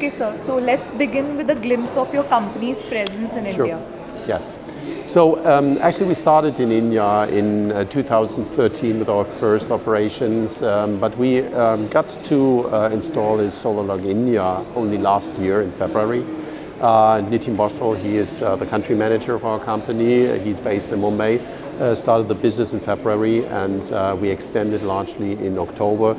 Okay, sir. So let's begin with a glimpse of your company's presence in Sure. India. Yes. So actually we started in India in 2013 with our first operations, but we got to install in Solarlog India only last year in February. Nitin Bansal, he is the country manager of our company. He's based in Mumbai. Started the business in February, and we extended largely in October,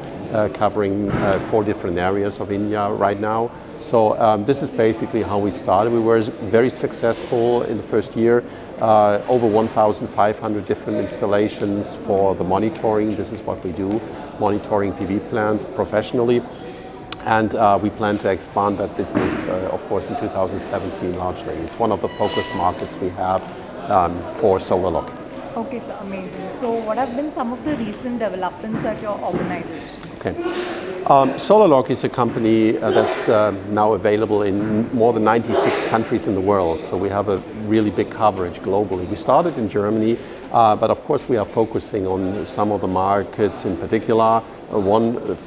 covering 4 different areas of India right now. So this is basically how we started. We were very successful in the first year, over 1,500 different installations for the monitoring. This is what we do, monitoring PV plants professionally. And we plan to expand that business, of course, in 2017 largely. It's one of the focus markets we have for Solarlog. Okay, sir. Amazing. So what have been some of the recent developments at your organization? Okay. Solarlog is a company that's now available in more than 96 countries in the world. So we have a really big coverage globally. We started in Germany, but of course we are focusing on some of the markets in particular.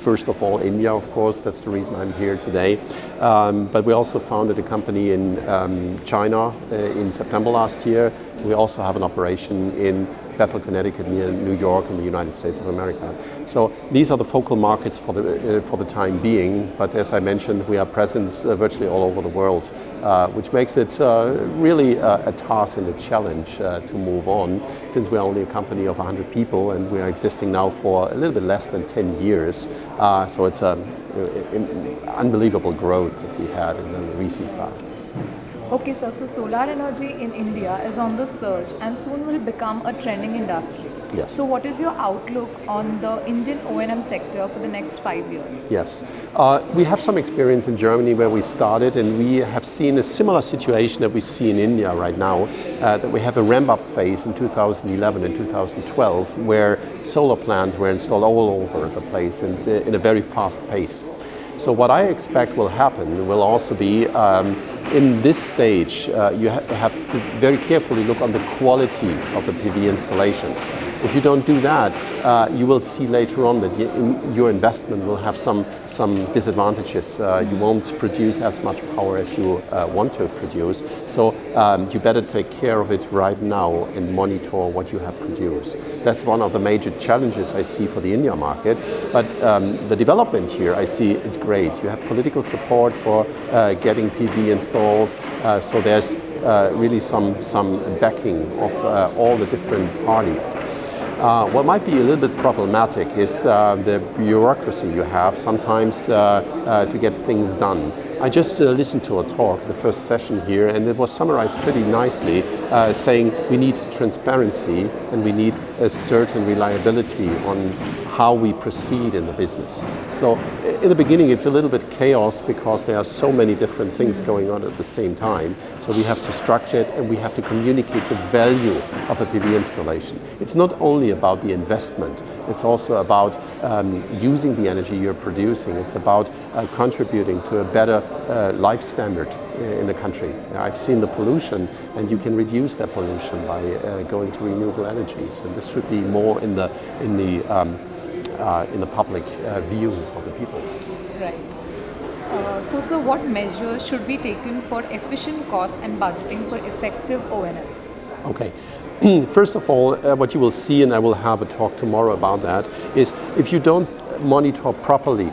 First of all, India, of course, that's the reason I'm here today. But we also founded a company in China in September last year. We also have an operation in Bethel, Connecticut, near New York in the United States of America. So these are the focal markets for the time being. But as I mentioned, we are present virtually all over the world, which makes it really a task and a challenge to move on, since we're only a company of 100 people and we are existing now for a little bit less than 10 years. So it's unbelievable growth that we had in the recent past. Okay, sir. So solar energy in India is on the surge and soon will become a trending industry. Yes. So what is your outlook on the Indian O&M sector for the next 5 years? Yes. We have some experience in Germany where we started, and we have seen a similar situation that we see in India right now, that we have a ramp-up phase in 2011 and 2012 where solar plants were installed all over the place and in a very fast pace. So what I expect will happen will also be in this stage, you have to very carefully look on the quality of the PV installations. If you don't do that, you will see later on that your investment will have some disadvantages. You won't produce as much power as you want to produce. So you better take care of it right now and monitor what you have produced. That's one of the major challenges I see for the India market. But the development here, I see it's great. You have political support for getting PV installed. So there's really some backing of all the different parties. What might be a little bit problematic is the bureaucracy you have sometimes to get things done. I just listened to a talk, the first session here, and it was summarized pretty nicely, saying we need transparency and we need a certain reliability on how we proceed in the business. So in the beginning it's a little bit chaos because there are so many different things going on at the same time. So we have to structure it and we have to communicate the value of a PV installation. It's not only about the investment, it's also about using the energy you're producing. It's about contributing to a better life standard in the country. I've seen the pollution, and you can reduce that pollution by going to renewable energies. And this should be more in the public view of the people. Right. So, sir, what measures should be taken for efficient costs and budgeting for effective O&M? Okay. First of all, what you will see, and I will have a talk tomorrow about that, is if you don't monitor properly,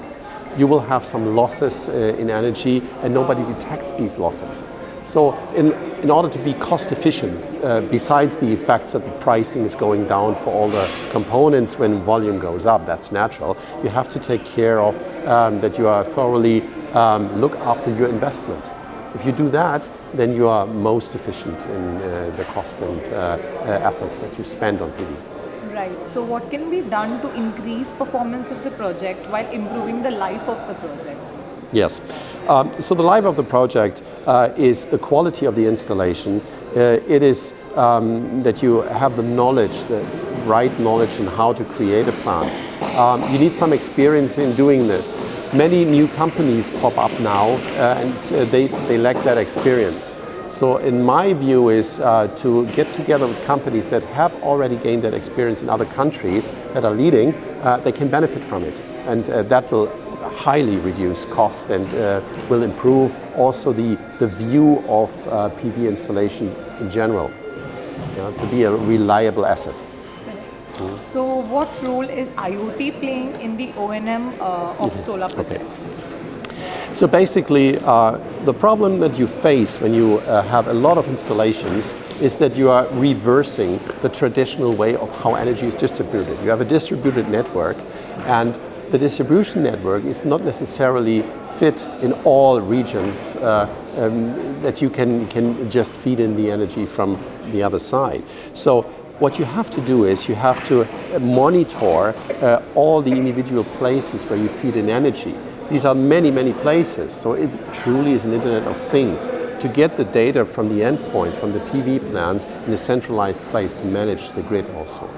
you will have some losses in energy and nobody detects these losses. So in order to be cost efficient, besides the effects that the pricing is going down for all the components when volume goes up, that's natural, you have to take care of that you are thoroughly look after your investment. If you do that, then you are most efficient in the cost and efforts that you spend on PV. Right. So what can be done to increase performance of the project while improving the life of the project? Yes. So the life of the project is the quality of the installation. It is that you have the knowledge, the right knowledge in how to create a plant. You need some experience in doing this. Many new companies pop up now and they lack that experience. So in my view is to get together with companies that have already gained that experience in other countries that are leading, they can benefit from it. And that will highly reduce cost and will improve also the view of PV installations in general, to be a reliable asset. So what role is IoT playing in the O&M of solar projects? So basically, the problem that you face when you have a lot of installations is that you are reversing the traditional way of how energy is distributed. You have a distributed network, and the distribution network is not necessarily fit in all regions that you can just feed in the energy from the other side. So what you have to do is you have to monitor all the individual places where you feed in energy. These are many, many places, so it truly is an Internet of Things to get the data from the endpoints, from the PV plants in a centralized place to manage the grid also.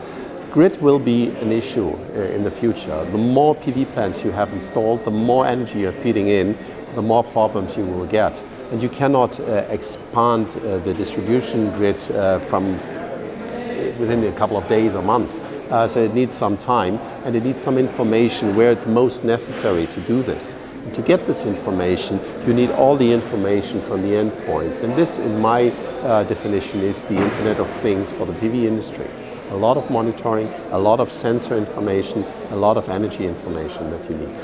Grid will be an issue in the future. The more PV plants you have installed, the more energy you're feeding in, the more problems you will get. And you cannot expand the distribution grid from within a couple of days or months. So it needs some time, and it needs some information where it's most necessary to do this. And to get this information, you need all the information from the endpoints. And this, in my definition, is the Internet of Things for the PV industry. A lot of monitoring, a lot of sensor information, a lot of energy information that you need.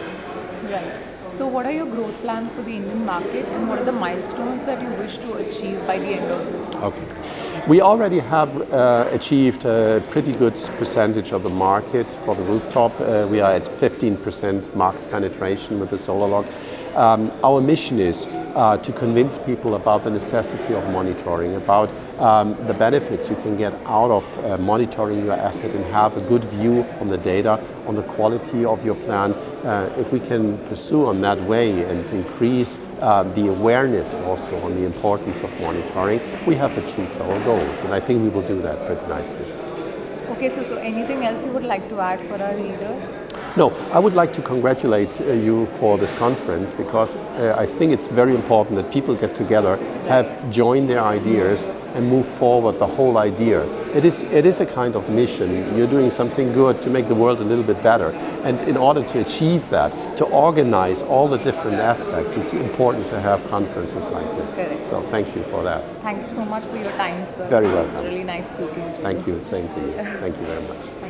Right. So what are your growth plans for the Indian market, and what are the milestones that you wish to achieve by the end of this fiscal? Okay. We already have achieved a pretty good percentage of the market for the rooftop. We are at 15% market penetration with the solar lock. Our mission is to convince people about the necessity of monitoring, about the benefits you can get out of monitoring your asset and have a good view on the data, on the quality of your plant. If we can pursue on that way and increase the awareness also on the importance of monitoring, we have achieved our goals, and I think we will do that pretty nicely. Okay, so anything else you would like to add for our readers? No, I would like to congratulate you for this conference, because I think it's very important that people get together, have joined their ideas and move forward the whole idea. It is a kind of mission. You're doing something good to make the world a little bit better. And in order to achieve that, to organize all the different aspects, it's important to have conferences like this. Correct. So thank you for that. Thank you so much for your time, sir. Very It was welcome. really nice speaking to you. Thank you, same to you. Thank you very much.